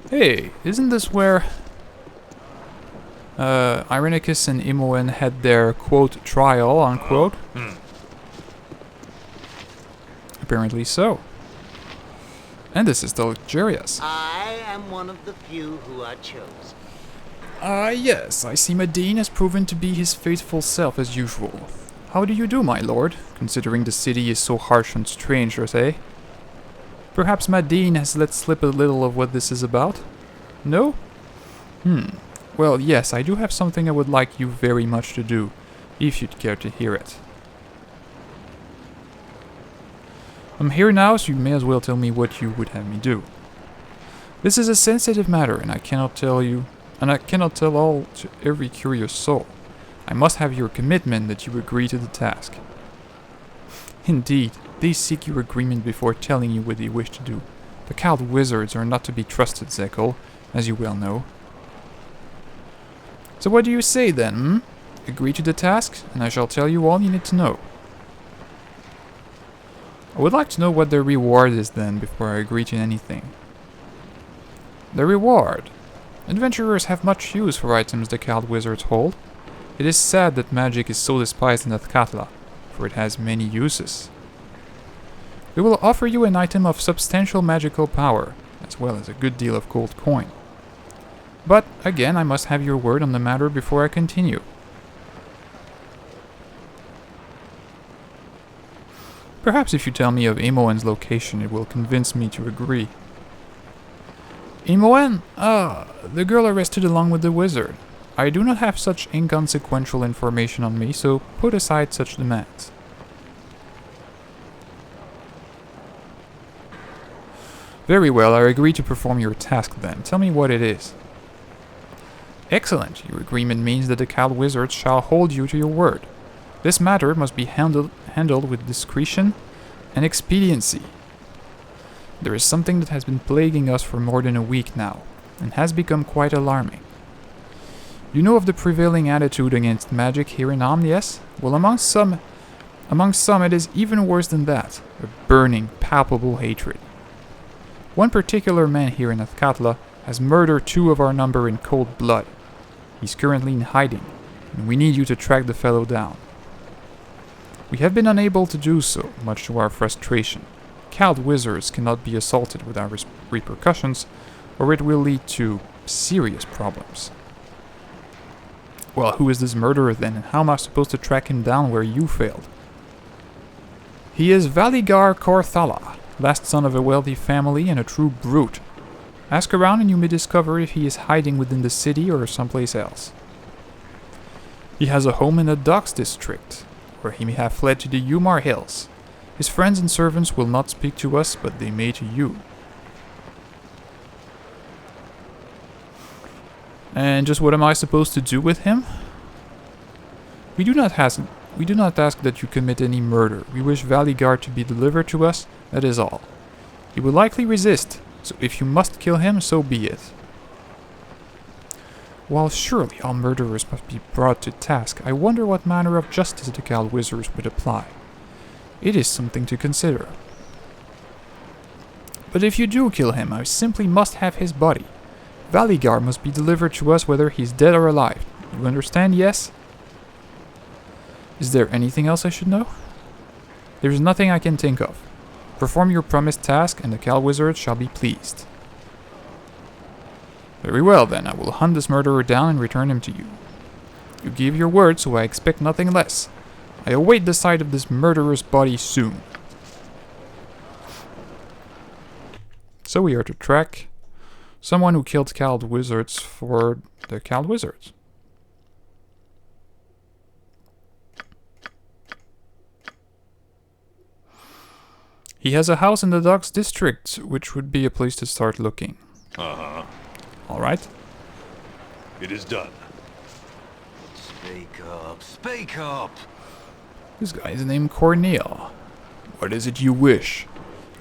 Hey, isn't this where Irenicus and Imoen had their, quote, trial, unquote? Apparently so. And this is the luxurious. I am one of the few who are chosen. Yes, I see Medine has proven to be his faithful self as usual. How do you do, my lord, considering the city is so harsh on strangers, eh? Perhaps Medine has let slip a little of what this is about? No? Well, yes, I do have something I would like you very much to do, if you'd care to hear it. I'm here now, so you may as well tell me what you would have me do. This is a sensitive matter, and I cannot tell all to every curious soul. I must have your commitment that you agree to the task. Indeed, they seek your agreement before telling you what they wish to do. The cowed wizards are not to be trusted, Zekel, as you well know. So what do you say then, Agree to the task, and I shall tell you all you need to know. I would like to know what the reward is then, before I agree to anything. The reward. Adventurers have much use for items the cowed wizards hold. It is sad that magic is so despised in Athkatla, for it has many uses. We will offer you an item of substantial magical power, as well as a good deal of gold coin. But, again, I must have your word on the matter before I continue. Perhaps if you tell me of Imoen's location, it will convince me to agree. Imoen? The girl arrested along with the wizard. I do not have such inconsequential information on me, so put aside such demands. Very well, I agree to perform your task then. Tell me what it is. Excellent. Your agreement means that the cowed wizards shall hold you to your word. This matter must be handled with discretion and expediency. There is something that has been plaguing us for more than a week now, and has become quite alarming. You know of the prevailing attitude against magic here in Amn, yes? Well, among some it is even worse than that, a burning, palpable hatred. One particular man here in Athkatla has murdered 2 of our number in cold blood. He's currently in hiding, and we need you to track the fellow down. We have been unable to do so, much to our frustration. Cowed wizards cannot be assaulted without repercussions, or it will lead to serious problems. Well, who is this murderer then, and how am I supposed to track him down where you failed? He is Valigar Korthala, last son of a wealthy family and a true brute. Ask around and you may discover if he is hiding within the city or someplace else. He has a home in the Docks district, where he may have fled to the Umar Hills. His friends and servants will not speak to us, but they may to you. And just what am I supposed to do with him? We do not ask that you commit any murder. We wish Valigar to be delivered to us, that is all. He will likely resist, so if you must kill him, so be it. While surely all murderers must be brought to task, I wonder what manner of justice the cowed wizards would apply. It is something to consider. But if you do kill him, I simply must have his body. Valigar must be delivered to us whether he's dead or alive. You understand, yes? Is there anything else I should know? There is nothing I can think of. Perform your promised task, and the cowed wizards shall be pleased. Very well, then. I will hunt this murderer down and return him to you. You give your word, so I expect nothing less. I await the sight of this murderer's body soon. So we are to track someone who killed cowed wizards for the cowed wizards. He has a house in the Docks district, which would be a place to start looking. Uh-huh. All right. It is done. Speak up, speak up! This guy is named Cornel. What is it you wish?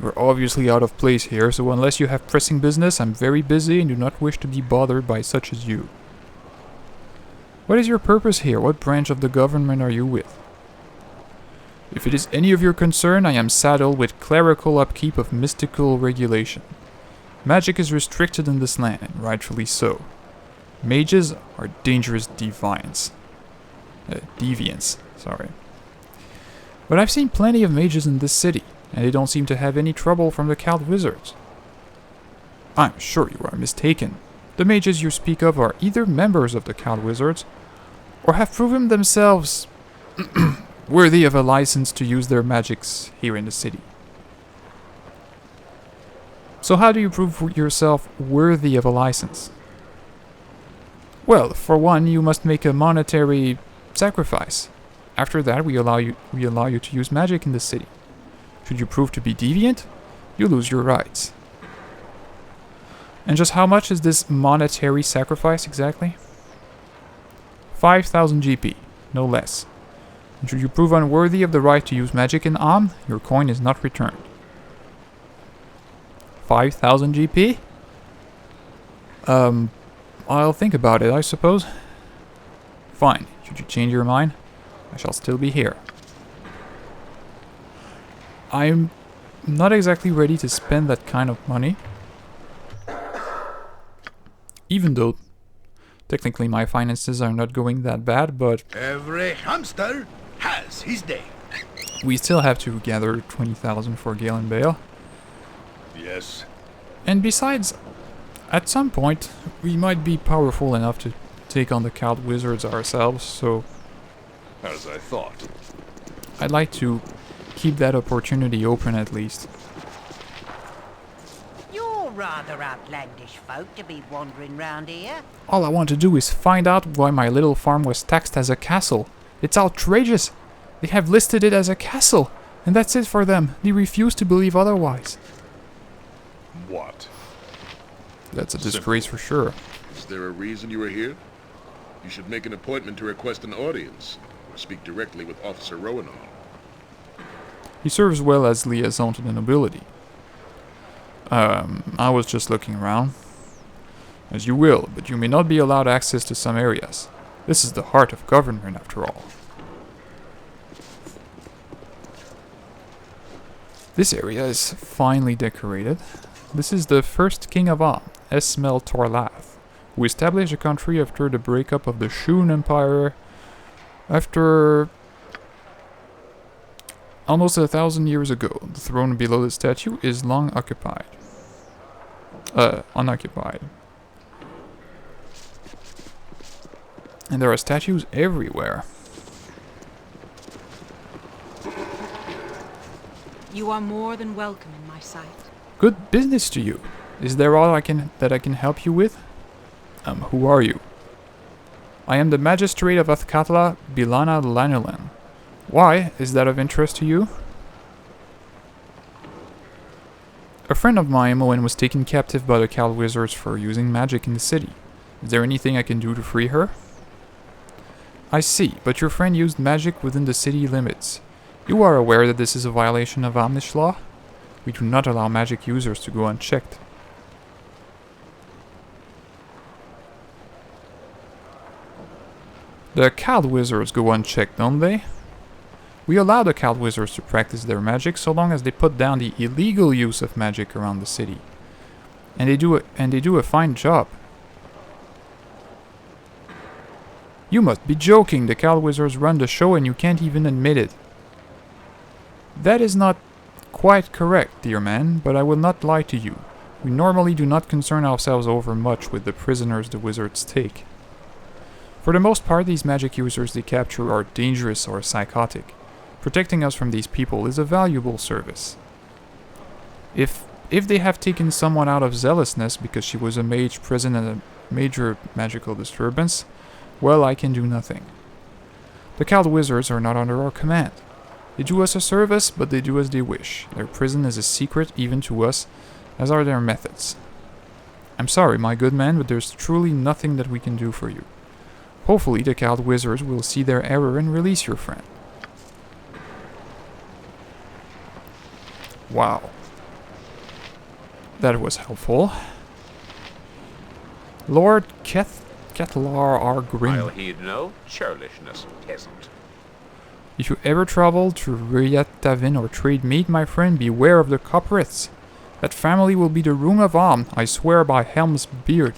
You are obviously out of place here, so unless you have pressing business, I'm very busy and do not wish to be bothered by such as you. What is your purpose here? What branch of the government are you with? If it is any of your concern, I am saddled with clerical upkeep of mystical regulation. Magic is restricted in this land, and rightfully so. Mages are dangerous deviants. Deviants, sorry. But I've seen plenty of mages in this city, and they don't seem to have any trouble from the Cald Wizards. I'm sure you are mistaken. The mages you speak of are either members of the Cald Wizards, or have proven themselves worthy of a license to use their magics here in the city. So how do you prove yourself worthy of a license? Well, for one, you must make a monetary sacrifice. After that, we allow you to use magic in the city. Should you prove to be deviant, you lose your rights. And just how much is this monetary sacrifice exactly? 5,000 GP, no less. And should you prove unworthy of the right to use magic in Amn, your coin is not returned. 5,000 GP? I'll think about it, I suppose. Fine. Should you change your mind, I shall still be here. I'm not exactly ready to spend that kind of money. Even though, technically my finances are not going that bad, but... Every hamster has his day. We still have to gather 20,000 for Galen Bale. Yes. And besides, at some point, we might be powerful enough to take on the Cald Wizards ourselves, so... As I thought. I'd like to keep that opportunity open at least. You're rather outlandish folk to be wandering round here. All I want to do is find out why my little farm was taxed as a castle. It's outrageous! They have listed it as a castle, and that's it for them. They refuse to believe otherwise. What? That's a disgrace for sure. Is there a reason you are here? You should make an appointment to request an audience, or speak directly with Officer Rowanall. He serves well as liaison to the nobility. I was just looking around. As you will, but you may not be allowed access to some areas. This is the heart of government, after all. This area is finely decorated. This is the first king of Amn, Esmel Torlath, who established the country after the breakup of the Shun Empire after almost 1,000 years ago. The throne below the statue is long occupied. Unoccupied. And there are statues everywhere. You are more than welcome in my sight. Good business to you. Is there all I can help you with? Who are you? I am the magistrate of Athkatla, Bilana Lanilin. Why? Is that of interest to you? A friend of mine, Moen, was taken captive by the Cald Wizards for using magic in the city. Is there anything I can do to free her? I see, but your friend used magic within the city limits. You are aware that this is a violation of Amnish law? We do not allow magic users to go unchecked. The Cald Wizards go unchecked, don't they? We allow the Cald Wizards to practice their magic so long as they put down the illegal use of magic around the city. And they do a fine job. You must be joking. The Cald Wizards run the show and you can't even admit it. That is not quite correct, dear man, but I will not lie to you. We normally do not concern ourselves over much with the prisoners the wizards take. For the most part, these magic users they capture are dangerous or psychotic. Protecting us from these people is a valuable service. If they have taken someone out of zealousness because she was a mage present in a major magical disturbance, well, I can do nothing. The Cald Wizards are not under our command. They do us a service, but they do as they wish. Their prison is a secret even to us, as are their methods. I'm sorry, my good man, but there's truly nothing that we can do for you. Hopefully the Cald Wizards will see their error and release your friend. Wow. That was helpful. Lord Ketlar R. Grim. I'll heed no churlishness, peasant. If you ever travel to Riyat Tavin or trade meat, my friend, beware of the culprits. That family will be the Room of Amn, I swear by Helm's beard.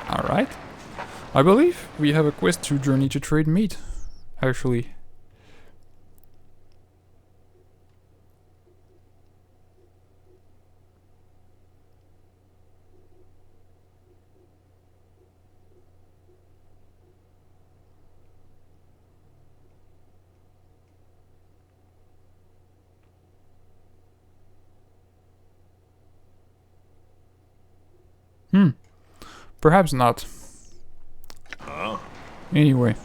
Alright. I believe we have a quest to journey to trade meat, actually. Perhaps not. Huh? Anyway,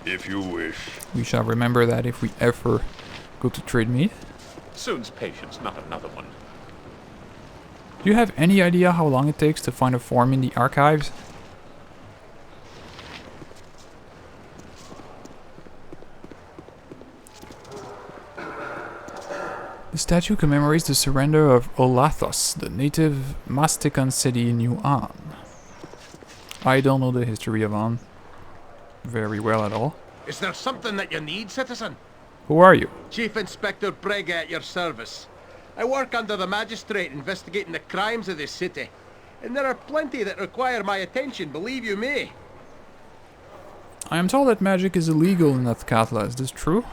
If you wish. we shall remember that if we ever go to trade meat. Soon's patience, not another one. Do you have any idea how long it takes to find a form in the archives? The statue commemorates the surrender of Olathos, the native Mastican city in New An. I don't know the history of An very well at all. Is there something that you need, citizen? Who are you? Chief Inspector Brega at your service. I work under the magistrate investigating the crimes of this city. And there are plenty that require my attention, believe you me. I am told that magic is illegal in Athkatla, is this true?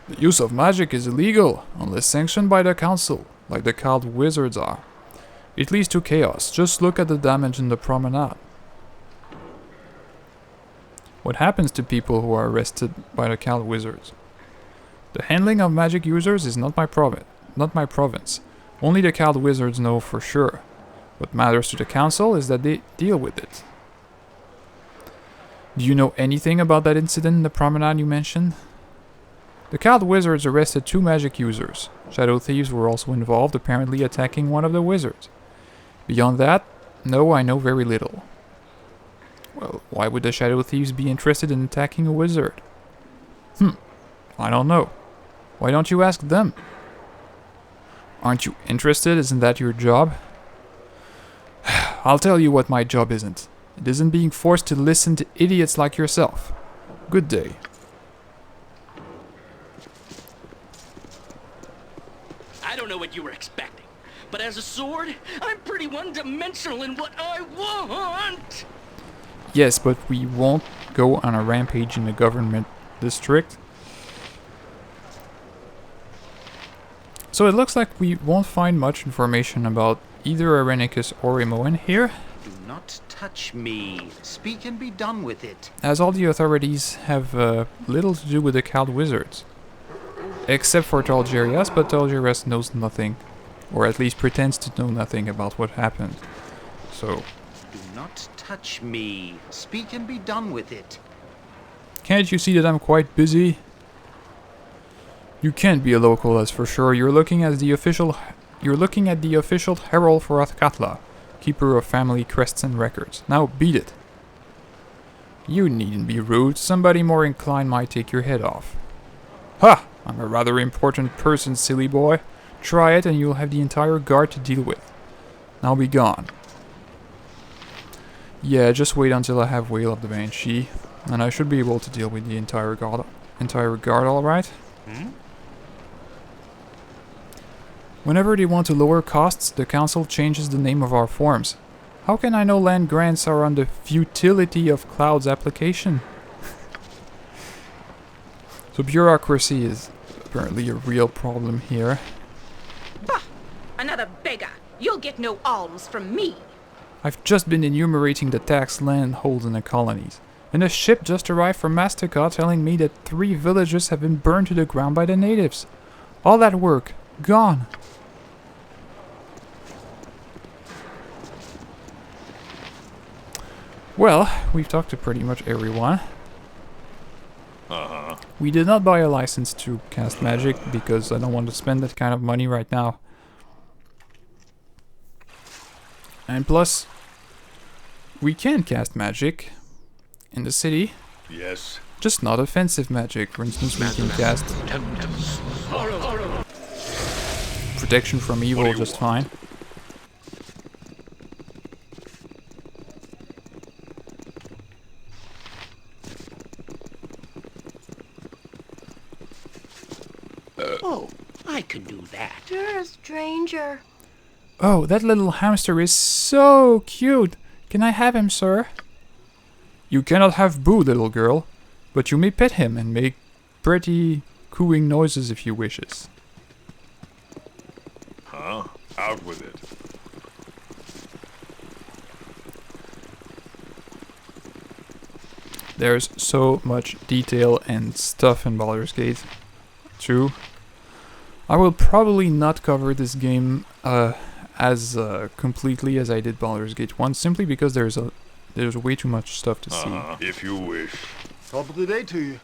The use of magic is illegal, unless sanctioned by the council, like the cowed wizards are. It leads to chaos, just look at the damage in the promenade. What happens to people who are arrested by the cowed wizards? The handling of magic users is not my province. Only the cowed wizards know for sure. What matters to the council is that they deal with it. Do you know anything about that incident in the promenade you mentioned? The cowed wizards arrested 2 magic users. Shadow thieves were also involved, apparently attacking one of the wizards. Beyond that, no, I know very little. Well, why would the shadow thieves be interested in attacking a wizard? I don't know. Why don't you ask them? Aren't you interested? Isn't that your job? I'll tell you what my job isn't. It isn't being forced to listen to idiots like yourself. Good day. I don't know what you were expecting, but as a sword, I'm pretty one-dimensional in what I want! Yes, but we won't go on a rampage in the government district. So it looks like we won't find much information about either Irenicus or Imoen here, Do not touch me. Speak and be done with it. as all the authorities have little to do with the cowed wizards. Except for Talgerias, but Talgerias knows nothing. Or at least pretends to know nothing about what happened. So, Do not touch me. Speak and be done with it. can't you see that I'm quite busy? You can't be a local, that's for sure. You're looking at the official herald for Athkatla, keeper of family crests and records. Now beat it. You needn't be rude. Somebody more inclined might take your head off. Ha! I'm a rather important person, silly boy. Try it and you'll have the entire guard to deal with. Now be gone. Yeah, just wait until I have Wail of the Banshee, and I should be able to deal with the entire guard alright? Whenever they want to lower costs, the council changes the name of our forms. How can I know land grants are on the futility of Cloud's application? So bureaucracy is apparently a real problem here. Bah! Another beggar. You'll get no alms from me. I've just been enumerating the tax land holds in the colonies, and a ship just arrived from Mastica telling me that 3 villages have been burned to the ground by the natives. All that work, gone. Well, we've talked to pretty much everyone. We did not buy a license to cast magic because I don't want to spend that kind of money right now. And plus, we can cast magic in the city, Yes. just not offensive magic. For instance, we can cast protection from evil just fine. that. You're a stranger. Oh, that little hamster is so cute. Can I have him, sir? You cannot have Boo, little girl, but you may pet him and make pretty cooing noises if you wishes. Huh? Out with it. There's so much detail and stuff in Baldur's Gate 2. I will probably not cover this game as completely as I did Baldur's Gate 1, simply because there's way too much stuff to see. If you wish. Top of the day to you.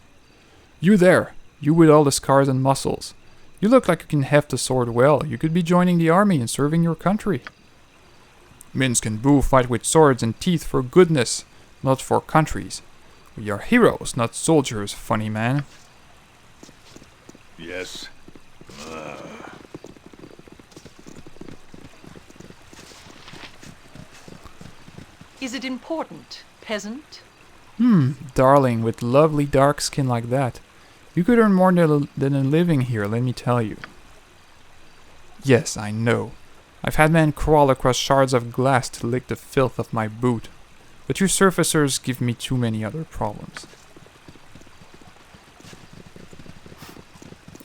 You there, you with all the scars and muscles. You look like you can heft a sword well. You could be joining the army and serving your country. Minsk and Boo fight with swords and teeth for goodness, not for countries. We are heroes, not soldiers, funny man. Yes. Is it important, peasant? Darling, with lovely dark skin like that. You could earn more than a living here, let me tell you. Yes, I know. I've had men crawl across shards of glass to lick the filth off my boot. But you surfacers give me too many other problems.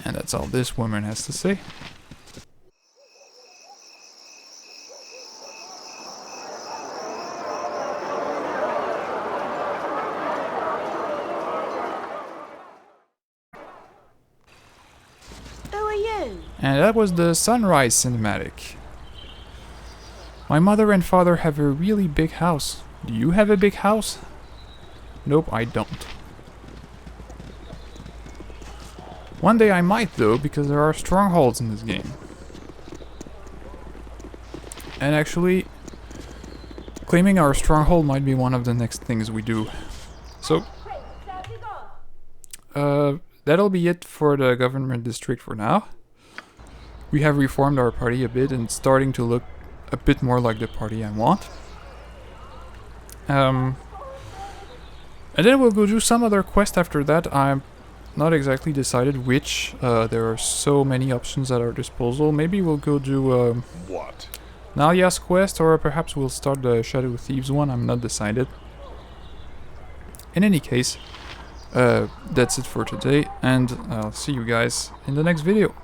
And that's all this woman has to say. Who are you? And that was the sunrise cinematic. My mother and father have a really big house. Do you have a big house? Nope, I don't. One day I might though, because there are strongholds in this game. And actually, claiming our stronghold might be one of the next things we do. So, that'll be it for the government district for now. We have reformed our party a bit and it's starting to look a bit more like the party I want. And then we'll go do some other quest after that. I'm not exactly decided which. There are so many options at our disposal. Maybe we'll go do What? Nalia's quest, or perhaps we'll start the Shadow Thieves one. I'm not decided. In any case, that's it for today, and I'll see you guys in the next video.